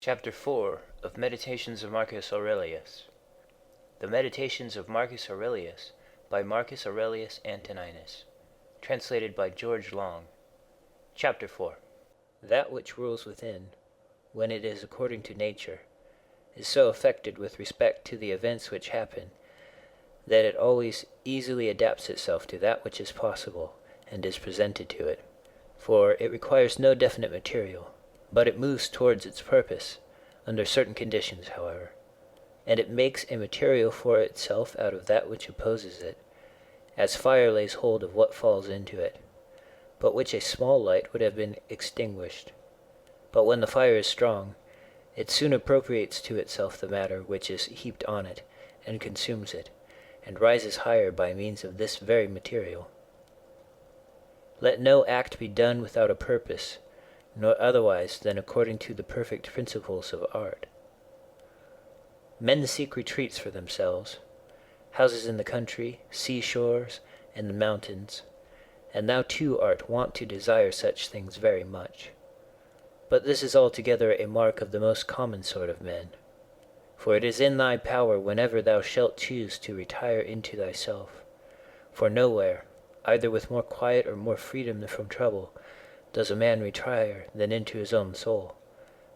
Chapter 4 of Meditations of Marcus Aurelius. The Meditations of Marcus Aurelius by Marcus Aurelius Antoninus. Translated by George Long. Chapter 4. That which rules within, when it is according to nature, is so affected with respect to the events which happen, that it always easily adapts itself to that which is possible and is presented to it, for it requires no definite material, but it moves towards its purpose, under certain conditions, however, and it makes a material for itself out of that which opposes it, as fire lays hold of what falls into it, but which a small light would have been extinguished. But when the fire is strong, it soon appropriates to itself the matter which is heaped on it, and consumes it, and rises higher by means of this very material. Let no act be done without a purpose, nor otherwise than according to the perfect principles of art. Men seek retreats for themselves, houses in the country, seashores, and the mountains, and thou too art wont to desire such things very much. But this is altogether a mark of the most common sort of men, for it is in thy power whenever thou shalt choose to retire into thyself, for nowhere, either with more quiet or more freedom from trouble, does a man retire than into his own soul,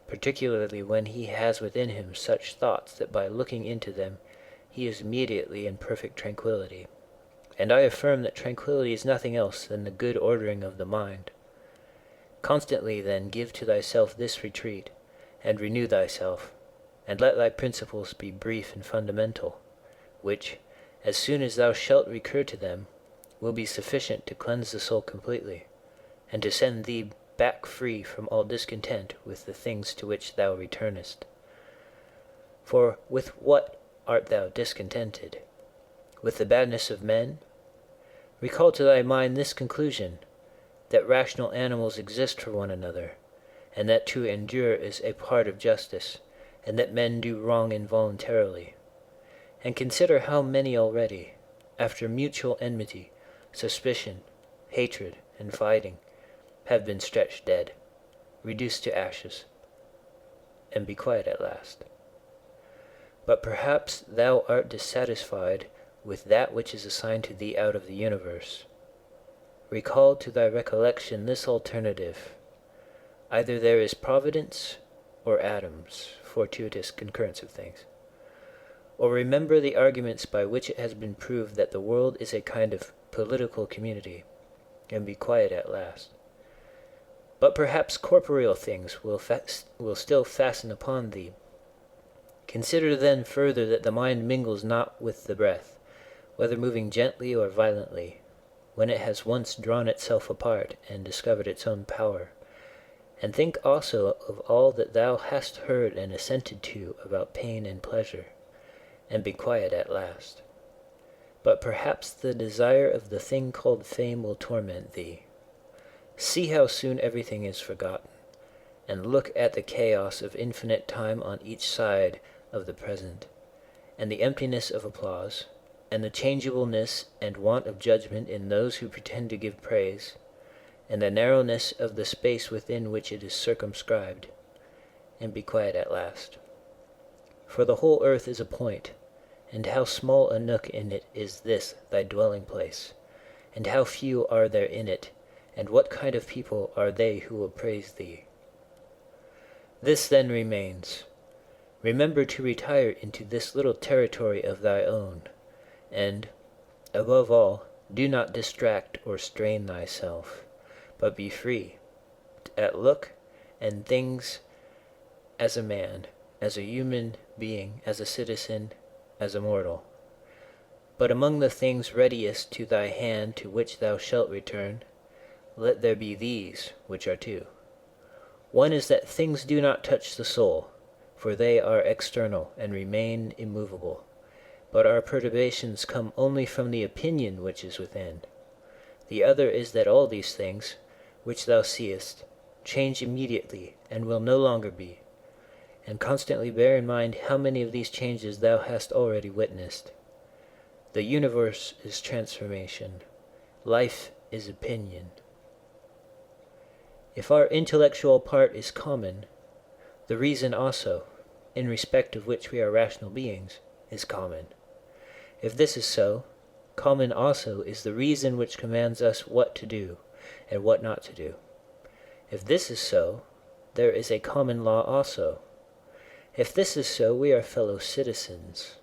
particularly when he has within him such thoughts that by looking into them he is immediately in perfect tranquillity. And I affirm that tranquillity is nothing else than the good ordering of the mind. Constantly then give to thyself this retreat, and renew thyself, and let thy principles be brief and fundamental, which, as soon as thou shalt recur to them, will be sufficient to cleanse the soul completely, and to send thee back free from all discontent with the things to which thou returnest. For with what art thou discontented? With the badness of men? Recall to thy mind this conclusion, that rational animals exist for one another, and that to endure is a part of justice, and that men do wrong involuntarily. And consider how many already, after mutual enmity, suspicion, hatred, and fighting, have been stretched dead, reduced to ashes, and be quiet at last. But perhaps thou art dissatisfied with that which is assigned to thee out of the universe. Recall to thy recollection this alternative: either there is providence, or atoms, fortuitous concurrence of things. Or remember the arguments by which it has been proved that the world is a kind of political community, and be quiet at last. But perhaps corporeal things will still fasten upon thee. Consider then further that the mind mingles not with the breath, whether moving gently or violently, when it has once drawn itself apart and discovered its own power. And think also of all that thou hast heard and assented to about pain and pleasure, and be quiet at last. But perhaps the desire of the thing called fame will torment thee. See how soon everything is forgotten, and look at the chaos of infinite time on each side of the present, and the emptiness of applause, and the changeableness and want of judgment in those who pretend to give praise, and the narrowness of the space within which it is circumscribed, and be quiet at last. For the whole earth is a point, and how small a nook in it is this thy dwelling place, and how few are there in it, and what kind of people are they who will praise thee? This then remains. Remember to retire into this little territory of thy own, and, above all, do not distract or strain thyself, but be free, at look and things as a man, as a human being, as a citizen, as a mortal. But among the things readiest to thy hand to which thou shalt return, let there be these, which are two. One is that things do not touch the soul, for they are external and remain immovable, but our perturbations come only from the opinion which is within. The other is that all these things, which thou seest, change immediately and will no longer be, and constantly bear in mind how many of these changes thou hast already witnessed. The universe is transformation, life is opinion. If our intellectual part is common, The reason also, in respect of which we are rational beings, is common. If this is so, common also is the reason which commands us what to do and what not to do. If this is so, there is a common law also. If this is so, we are fellow citizens.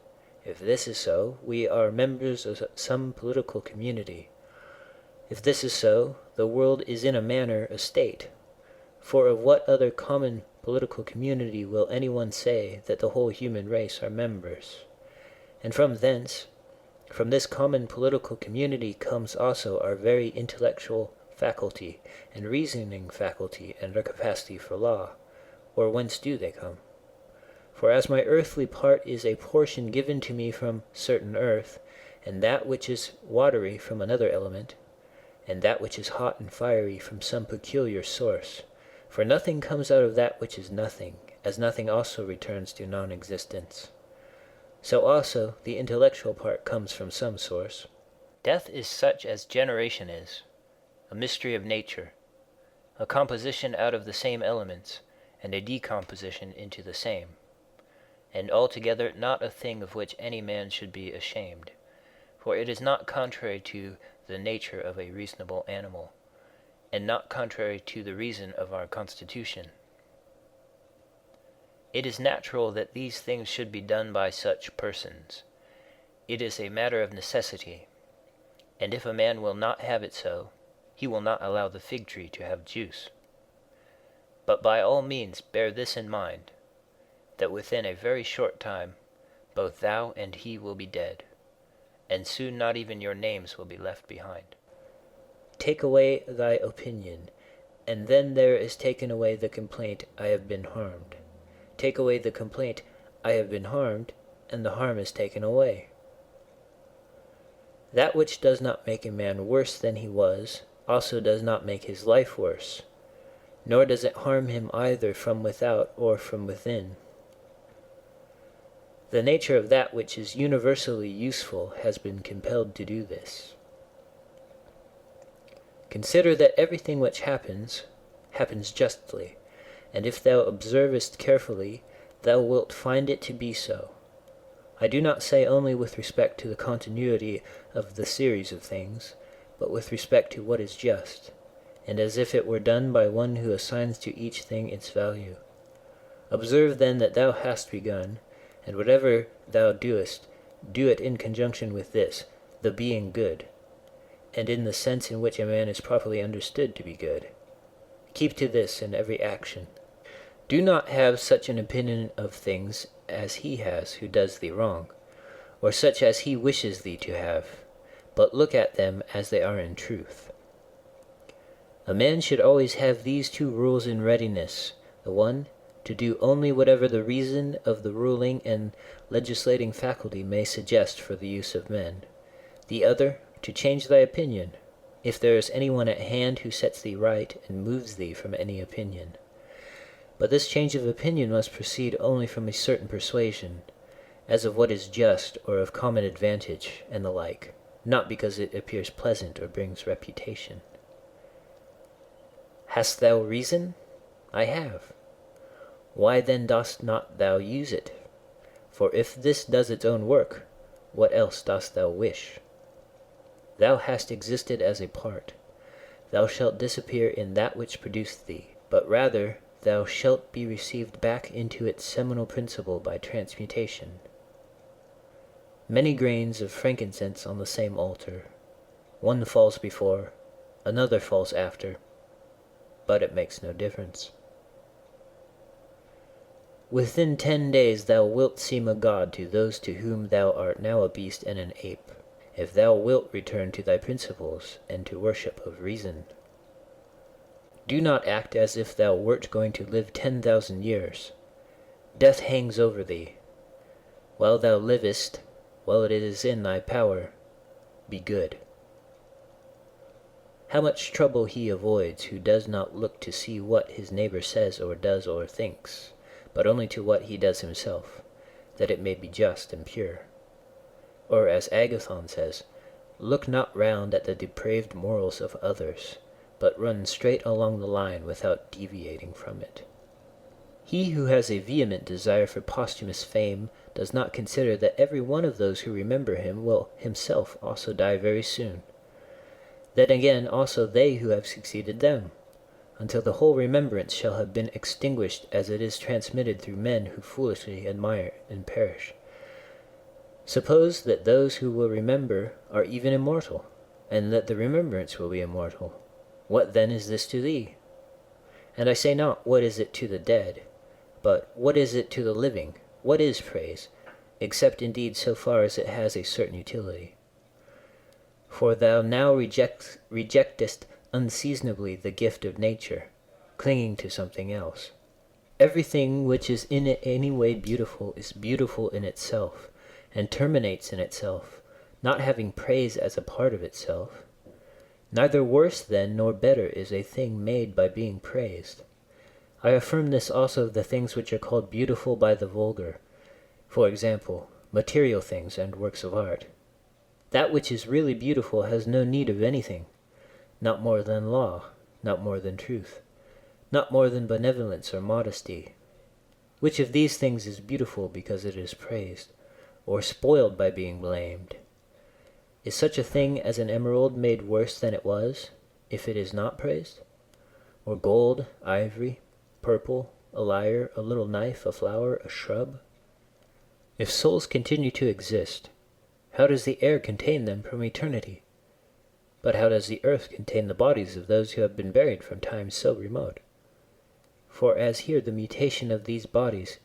If this is so, we are members of some political community. If this is so, the world is in a manner a state. For of what other common political community will anyone say that the whole human race are members? And from this common political community comes also our very intellectual faculty and reasoning faculty and our capacity for law. Or whence do they come? For as my earthly part is a portion given to me from certain earth, and that which is watery from another element, and that which is hot and fiery from some peculiar source, for nothing comes out of that which is nothing, as nothing also returns to non-existence. So also the intellectual part comes from some source. Death is such as generation is, a mystery of nature, a composition out of the same elements, and a decomposition into the same, and altogether not a thing of which any man should be ashamed, for it is not contrary to the nature of a reasonable animal, and not contrary to the reason of our constitution. It is natural that these things should be done by such persons. It is a matter of necessity, and if a man will not have it so, he will not allow the fig tree to have juice. But by all means bear this in mind, that within a very short time both thou and he will be dead, and soon not even your names will be left behind. Take away thy opinion, and then there is taken away the complaint, I have been harmed. Take away the complaint, I have been harmed, and the harm is taken away. That which does not make a man worse than he was, also does not make his life worse, nor does it harm him either from without or from within. The nature of that which is universally useful has been compelled to do this. Consider that everything which happens, happens justly, and if thou observest carefully, thou wilt find it to be so. I do not say only with respect to the continuity of the series of things, but with respect to what is just, and as if it were done by one who assigns to each thing its value. Observe then that thou hast begun, and whatever thou doest, do it in conjunction with this, the being good, and in the sense in which a man is properly understood to be good. Keep to this in every action. Do not have such an opinion of things as he has who does thee wrong, or such as he wishes thee to have, but look at them as they are in truth. A man should always have these two rules in readiness: the one, to do only whatever the reason of the ruling and legislating faculty may suggest for the use of men; the other, to change thy opinion, if there is anyone at hand who sets thee right and moves thee from any opinion. But this change of opinion must proceed only from a certain persuasion, as of what is just or of common advantage, and the like, not because it appears pleasant or brings reputation. Hast thou reason? I have. Why then dost not thou use it? For if this does its own work, what else dost thou wish? Thou hast existed as a part. Thou shalt disappear in that which produced thee, but rather thou shalt be received back into its seminal principle by transmutation. Many grains of frankincense on the same altar. One falls before, another falls after, but it makes no difference. Within 10 days thou wilt seem a god to those to whom thou art now a beast and an ape, if thou wilt return to thy principles and to worship of reason. Do not act as if thou wert going to live 10,000 years. Death hangs over thee. While thou livest, while it is in thy power, be good. How much trouble he avoids who does not look to see what his neighbor says or does or thinks, but only to what he does himself, that it may be just and pure. Or as Agathon says, look not round at the depraved morals of others, but run straight along the line without deviating from it. He who has a vehement desire for posthumous fame does not consider that every one of those who remember him will himself also die very soon. Then again also they who have succeeded them, until the whole remembrance shall have been extinguished as it is transmitted through men who foolishly admire and perish. Suppose that those who will remember are even immortal, and that the remembrance will be immortal. What then is this to thee? And I say not, what is it to the dead? But what is it to the living? What is praise, except indeed so far as it has a certain utility? For thou now rejectest unseasonably the gift of nature, clinging to something else. Everything which is in any way beautiful is beautiful in itself, and terminates in itself, not having praise as a part of itself. Neither worse then nor better is a thing made by being praised. I affirm this also of the things which are called beautiful by the vulgar, for example, material things and works of art. That which is really beautiful has no need of anything, not more than law, not more than truth, not more than benevolence or modesty. Which of these things is beautiful because it is praised, or spoiled by being blamed? Is such a thing as an emerald made worse than it was, if it is not praised? Or gold, ivory, purple, a lyre, a little knife, a flower, a shrub? If souls continue to exist, how does the air contain them from eternity? But how does the earth contain the bodies of those who have been buried from times so remote? For as here the mutation of these bodies,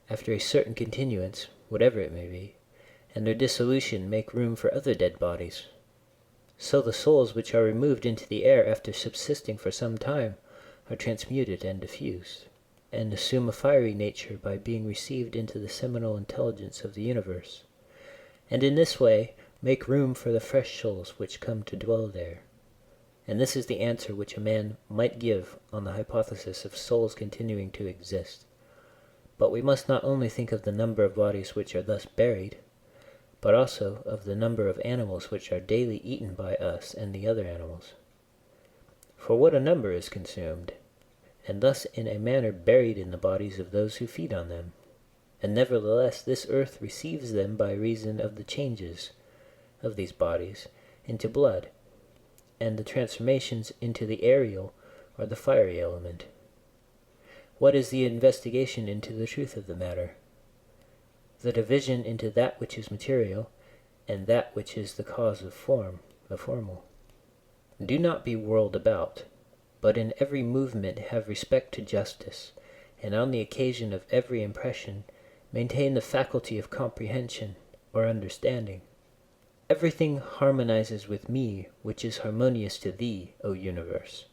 after a certain continuance, whatever it may be, and their dissolution make room for other dead bodies, so the souls which are removed into the air after subsisting for some time are transmuted and diffused, and assume a fiery nature by being received into the seminal intelligence of the universe, and in this way make room for the fresh souls which come to dwell there. And this is the answer which a man might give on the hypothesis of souls continuing to exist. But we must not only think of the number of bodies which are thus buried, but also of the number of animals which are daily eaten by us and the other animals. For what a number is consumed, and thus in a manner buried in the bodies of those who feed on them. And nevertheless this earth receives them by reason of the changes of these bodies into blood, and the transformations into the aerial or the fiery element. What is the investigation into the truth of the matter? The division into that which is material, and that which is the cause of form, the formal. Do not be whirled about, but in every movement have respect to justice, and on the occasion of every impression maintain the faculty of comprehension or understanding. Everything harmonizes with me which is harmonious to thee, O universe.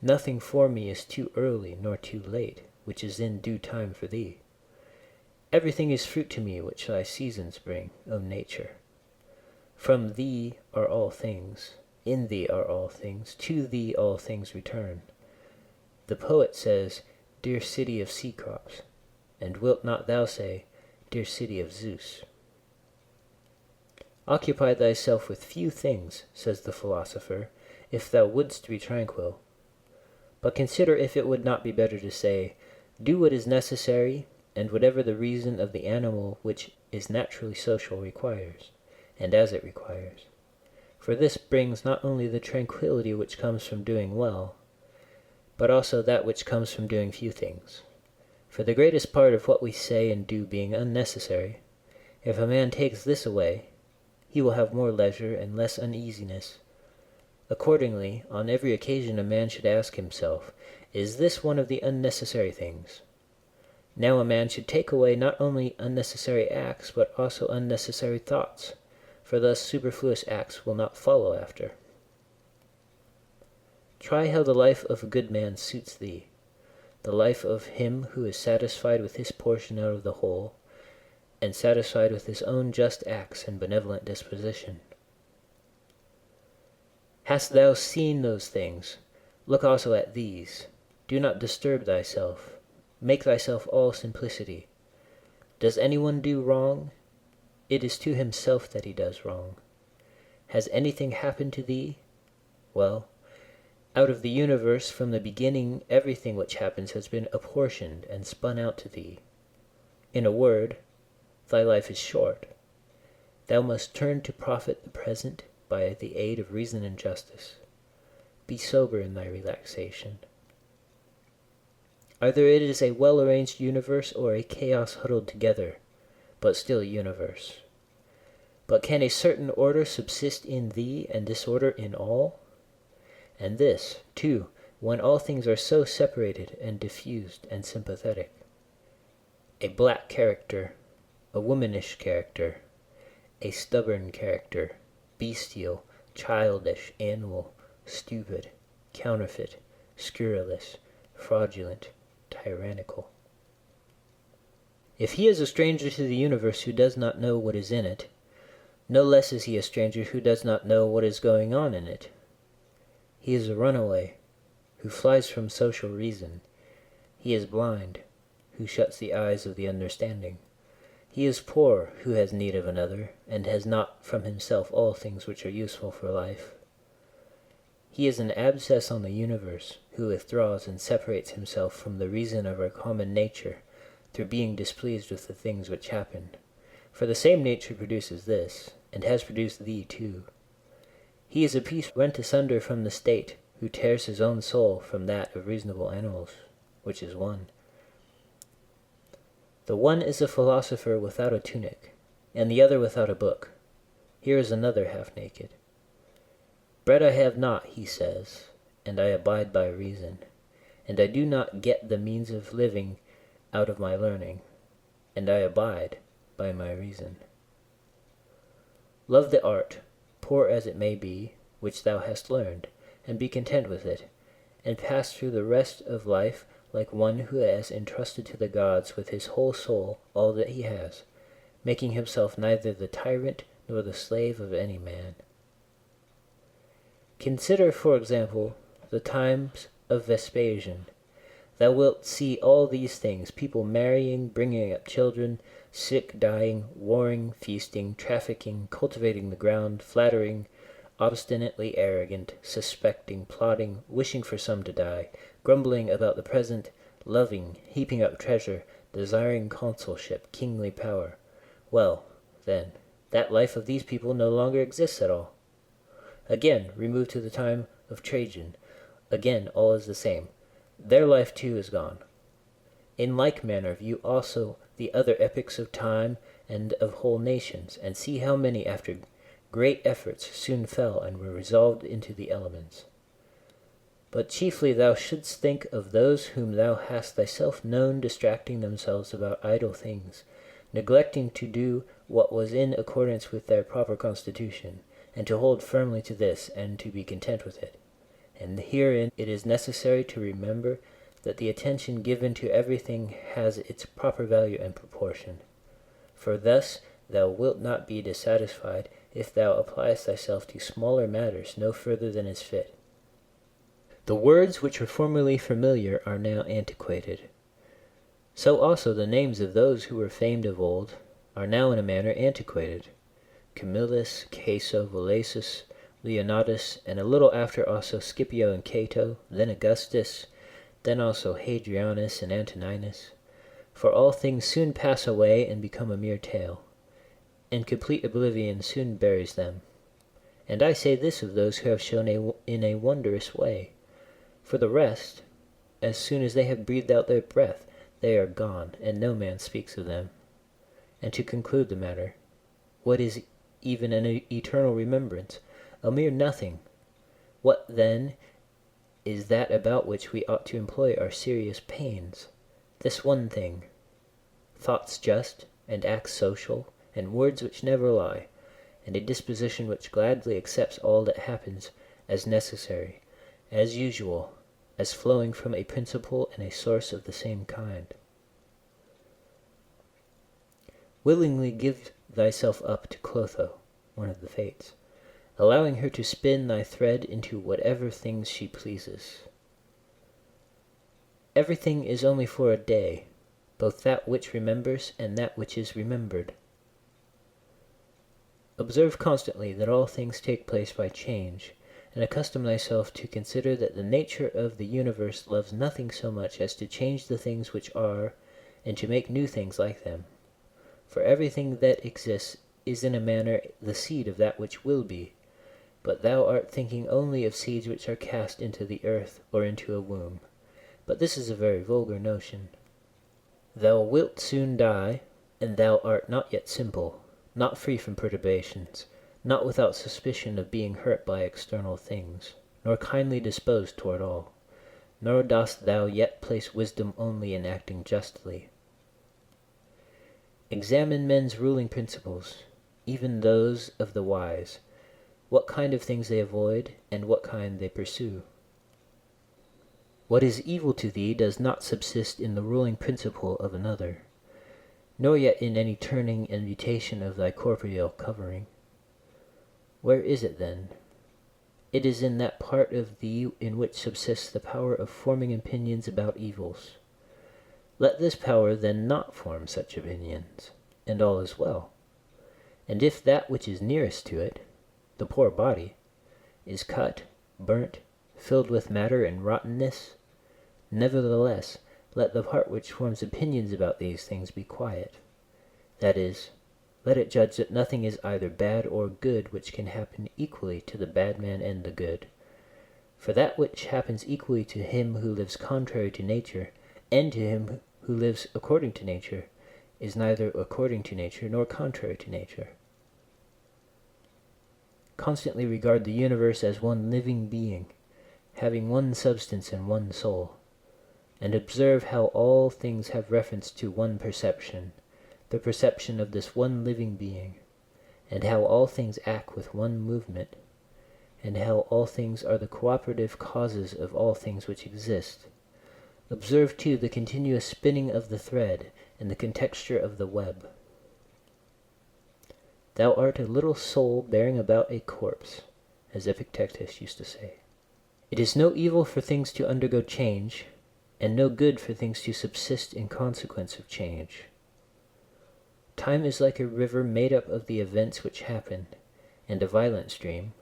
Nothing for me is too early nor too late, which is in due time for thee. Everything is fruit to me which thy seasons bring, O nature. From thee are all things, in thee are all things, to thee all things return. The poet says, dear city of sea crops, and wilt not thou say, dear city of Zeus? Occupy thyself with few things, says the philosopher, if thou wouldst be tranquil. But consider if it would not be better to say, do what is necessary, and whatever the reason of the animal which is naturally social requires, and as it requires. For this brings not only the tranquility which comes from doing well, but also that which comes from doing few things. For the greatest part of what we say and do being unnecessary, if a man takes this away, he will have more leisure and less uneasiness. Accordingly, on every occasion a man should ask himself, is this one of the unnecessary things? Now a man should take away not only unnecessary acts, but also unnecessary thoughts, for thus superfluous acts will not follow after. Try how the life of a good man suits thee, the life of him who is satisfied with his portion out of the whole, and satisfied with his own just acts and benevolent disposition. Hast thou seen those things? Look also at these. Do not disturb thyself. Make thyself all simplicity. Does anyone do wrong? It is to himself that he does wrong. Has anything happened to thee? Well, Out of the universe from the beginning everything which happens has been apportioned and spun out to thee. In a word, thy life is short. Thou must turn to profit the present by the aid of reason and justice. Be sober in thy relaxation. Either it is a well-arranged universe or a chaos huddled together, but still a universe. But can a certain order subsist in thee and disorder in all? And this, too, when all things are so separated and diffused and sympathetic. A black character, a womanish character, a stubborn character, bestial, childish, animal, stupid, counterfeit, scurrilous, fraudulent, tyrannical. If he is a stranger to the universe who does not know what is in it, no less is he a stranger who does not know what is going on in it. He is a runaway, who flies from social reason. He is blind, who shuts the eyes of the understanding. He is poor, who has need of another, and has not from himself all things which are useful for life. He is an abscess on the universe, who withdraws and separates himself from the reason of our common nature, through being displeased with the things which happen. For the same nature produces this, and has produced thee too. He is a piece rent asunder from the state, who tears his own soul from that of reasonable animals, which is one. The one is a philosopher without a tunic, and the other without a book. Here is another half-naked. Bread I have not, he says, and I abide by reason, and I do not get the means of living out of my learning, and I abide by my reason. Love the art, poor as it may be, which thou hast learned, and be content with it, and pass through the rest of life like one who has entrusted to the gods with his whole soul all that he has, making himself neither the tyrant nor the slave of any man. Consider, for example, the times of Vespasian. Thou wilt see all these things, people marrying, bringing up children, sick, dying, warring, feasting, trafficking, cultivating the ground, flattering, obstinately arrogant, suspecting, plotting, wishing for some to die, grumbling about the present, loving, heaping up treasure, desiring consulship, kingly power. Well, then, that life of these people no longer exists at all. Again, remove to the time of Trajan. Again, all is the same. Their life too is gone. In like manner view also the other epochs of time and of whole nations, and see how many after great efforts soon fell and were resolved into the elements. But chiefly thou shouldst think of those whom thou hast thyself known distracting themselves about idle things, neglecting to do what was in accordance with their proper constitution, and to hold firmly to this, and to be content with it. And herein it is necessary to remember that the attention given to everything has its proper value and proportion. For thus thou wilt not be dissatisfied if thou appliest thyself to smaller matters no further than is fit. The words which were formerly familiar are now antiquated. So also the names of those who were famed of old are now in a manner antiquated. Camillus, Caeso, Valesius, Leonatus, and a little after also Scipio and Cato, then Augustus, then also Hadrianus and Antoninus. For all things soon pass away and become a mere tale, and complete oblivion soon buries them. And I say this of those who have shown in a wondrous way. For the rest, as soon as they have breathed out their breath, they are gone, and no man speaks of them. And to conclude the matter, what is even an eternal remembrance? A mere nothing. What, then, is that about which we ought to employ our serious pains? This one thing: thoughts just, and acts social, and words which never lie, and a disposition which gladly accepts all that happens as necessary, as usual, as flowing from a principle and a source of the same kind. Willingly give thyself up to Clotho, one of the Fates, allowing her to spin thy thread into whatever things she pleases. Everything is only for a day, both that which remembers and that which is remembered. Observe constantly that all things take place by change, and accustom thyself to consider that the nature of the universe loves nothing so much as to change the things which are, and to make new things like them. For everything that exists is in a manner the seed of that which will be, but thou art thinking only of seeds which are cast into the earth or into a womb. But this is a very vulgar notion. Thou wilt soon die, and thou art not yet simple, not free from perturbations, not without suspicion of being hurt by external things, nor kindly disposed toward all, nor dost thou yet place wisdom only in acting justly. Examine men's ruling principles, even those of the wise, what kind of things they avoid, and what kind they pursue. What is evil to thee does not subsist in the ruling principle of another, nor yet in any turning and mutation of thy corporeal covering. Where is it then? It is in that part of thee in which subsists the power of forming opinions about evils. Let this power then not form such opinions, and all is well. And if that which is nearest to it, the poor body, is cut, burnt, filled with matter and rottenness, nevertheless let the part which forms opinions about these things be quiet. That is, let it judge that nothing is either bad or good which can happen equally to the bad man and the good. For that which happens equally to him who lives contrary to nature, and to him who lives according to nature, is neither according to nature nor contrary to nature. Constantly regard the universe as one living being, having one substance and one soul, and observe how all things have reference to one perception, the perception of this one living being, and how all things act with one movement, and how all things are the cooperative causes of all things which exist. Observe too the continuous spinning of the thread and the contexture of the web. Thou art a little soul bearing about a corpse, as Epictetus used to say. It is no evil for things to undergo change, and no good for things to subsist in consequence of change. Time is like a river made up of the events which happen, and a violent stream.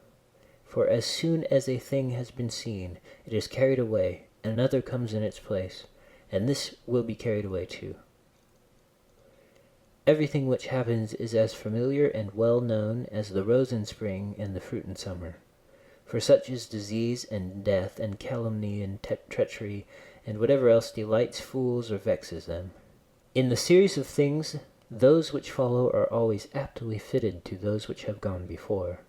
For as soon as a thing has been seen, it is carried away, and another comes in its place, and this will be carried away too. Everything which happens is as familiar and well known as the rose in spring and the fruit in summer. For such is disease and death and calumny and treachery and whatever else delights fools or vexes them. In the series of things, those which follow are always aptly fitted to those which have gone before.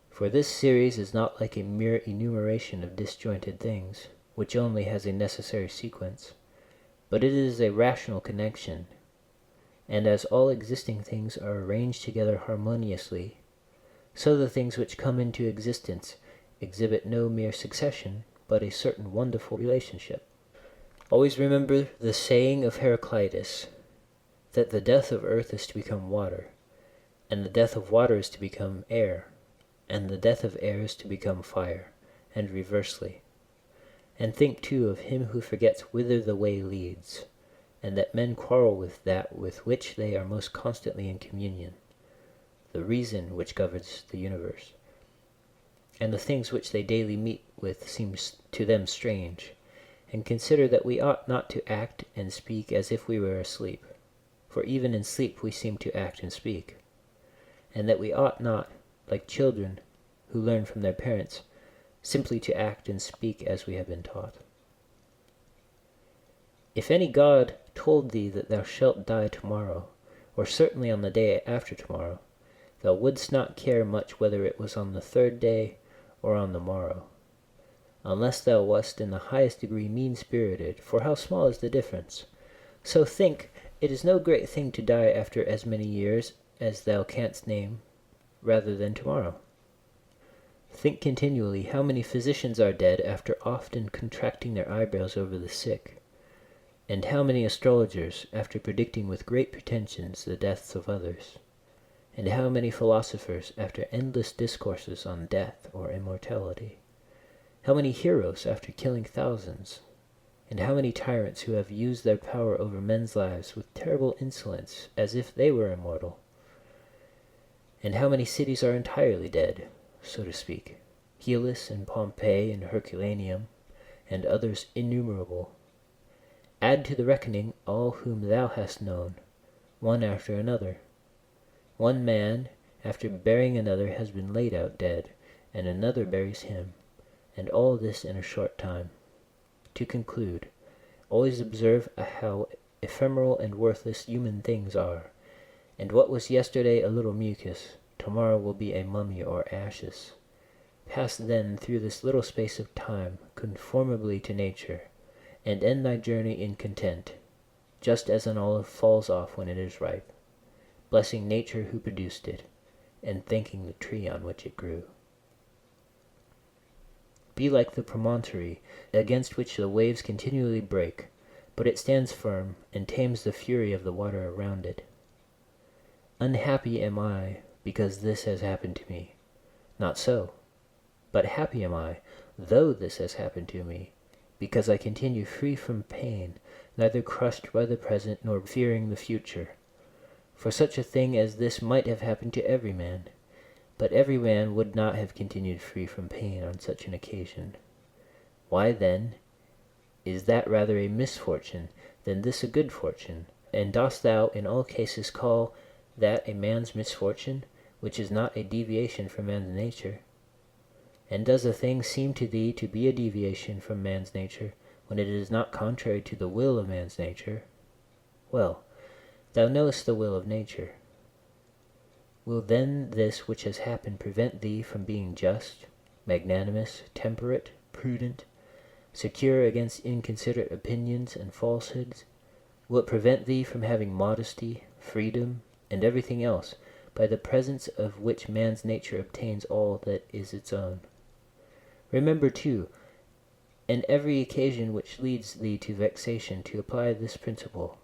For this series is not like a mere enumeration of disjointed things, which only has a necessary sequence, but it is a rational connection. And as all existing things are arranged together harmoniously, so the things which come into existence exhibit no mere succession, but a certain wonderful relationship. Always remember the saying of Heraclitus, that the death of earth is to become water, and the death of water is to become air, and the death of air is to become fire, and reversely. And think too of him who forgets whither the way leads, and that men quarrel with that with which they are most constantly in communion, the reason which governs the universe. And the things which they daily meet with seem to them strange, and consider that we ought not to act and speak as if we were asleep, for even in sleep we seem to act and speak, and that we ought not, like children who learn from their parents, simply to act and speak as we have been taught. If any god told thee that thou shalt die tomorrow, or certainly on the day after tomorrow, thou wouldst not care much whether it was on the third day or on the morrow, unless thou wast in the highest degree mean-spirited, for how small is the difference? So think, it is no great thing to die after as many years as thou canst name, rather than tomorrow. Think continually how many physicians are dead after often contracting their eyebrows over the sick, and how many astrologers after predicting with great pretensions the deaths of others, and how many philosophers after endless discourses on death or immortality, how many heroes after killing thousands, and how many tyrants who have used their power over men's lives with terrible insolence as if they were immortal, and how many cities are entirely dead, so to speak, Hellas and Pompeii and Herculaneum, and others innumerable. Add to the reckoning all whom thou hast known, one after another. One man, after burying another, has been laid out dead, and another buries him, and all this in a short time. To conclude, always observe how ephemeral and worthless human things are, and what was yesterday a little mucus, tomorrow will be a mummy or ashes. Pass then through this little space of time conformably to nature, and end thy journey in content, just as an olive falls off when it is ripe, blessing nature who produced it, and thanking the tree on which it grew. Be like the promontory against which the waves continually break, but it stands firm and tames the fury of the water around it. Unhappy am I because this has happened to me. Not so, but happy am I, though this has happened to me, because I continue free from pain, neither crushed by the present nor fearing the future. For such a thing as this might have happened to every man, but every man would not have continued free from pain on such an occasion. Why, then, is that rather a misfortune than this a good fortune? And dost thou in all cases call that a man's misfortune, which is not a deviation from man's nature? And does a thing seem to thee to be a deviation from man's nature, when it is not contrary to the will of man's nature? Well, thou knowest the will of nature. Will then this which has happened prevent thee from being just, magnanimous, temperate, prudent, secure against inconsiderate opinions and falsehoods? Will it prevent thee from having modesty, freedom, and everything else, by the presence of which man's nature obtains all that is its own? Remember, too, in every occasion which leads thee to vexation, to apply this principle,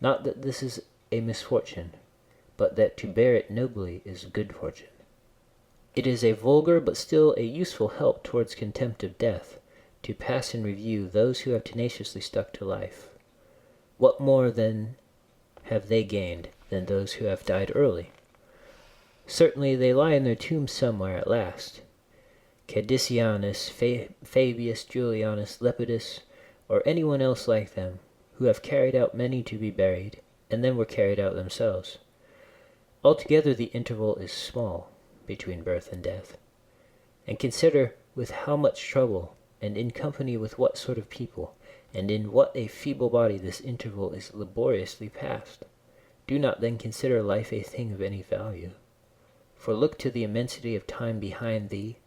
not that this is a misfortune, but that to bear it nobly is good fortune. It is a vulgar but still a useful help towards contempt of death, to pass in review those who have tenaciously stuck to life. What more, then, have they gained than those who have died early? Certainly they lie in their tombs somewhere at last. Cadicianus, Fabius Julianus Lepidus, or anyone else like them, who have carried out many to be buried, and then were carried out themselves. Altogether the interval is small between birth and death. And consider with how much trouble, and in company with what sort of people, and in what a feeble body this interval is laboriously passed. Do not then consider life a thing of any value. For look to the immensity of time behind thee,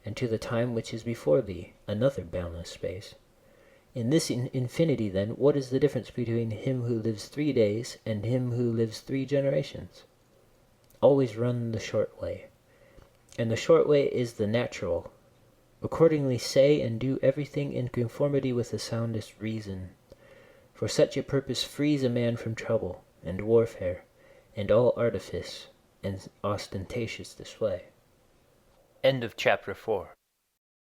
and to the time which is before thee, another boundless space. In this infinity, then, what is the difference between him who lives 3 days and him who lives 3 generations? Always run the short way, and the short way is the natural. Accordingly say and do everything in conformity with the soundest reason, for such a purpose frees a man from trouble, and warfare, and all artifice, and ostentatious display. End of chapter 4.